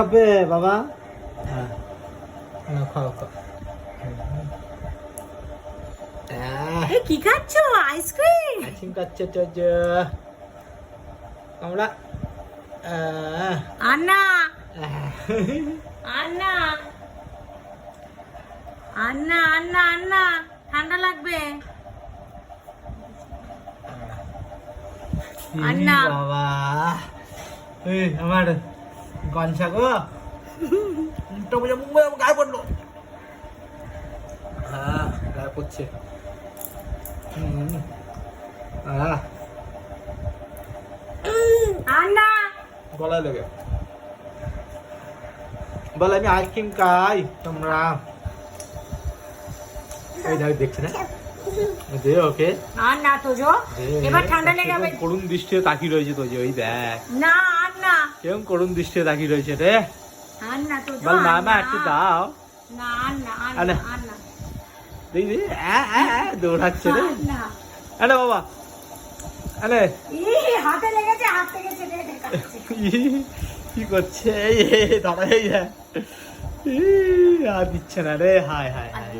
খাবে বাবা? হ্যাঁ না, খাও খাও। কি খাচ্ছো? আইসক্রিম? আইসক্রিম খাচ্ছে আমরা। আন্না আন্না আন্না আন্না আন্না ঠান্ডা লাগবে। আন্না বাবা আমার গনসা গো গায়ে পড়লো। গায়ে পড়ছে। আন্না গলায় লেগে বলে আমি আইসক্রিম খাই তোমরা। এই দেখ, দেখছি না দে ওকে। আন্না তো জো এবার ঠান্ডা লেগে যাবে। করুণ দৃষ্টিতে তাকিয়ে রয়েছে তো যে, ওই দেখ না আন্না কেমন করুণ দৃষ্টিতে তাকিয়ে রয়েছে রে। আন্না তো জো বল মামা একটু দাও। না আন্না আন্না। আন্না আন্না দেখি দৌড়াচ্ছে রে। আন্না আরে বাবা আরে হাতে লেগেছে, হাত থেকে ছেড়ে কি করছে দাঁড়াই আর দিচ্ছে না রে। হায় হায় হায়।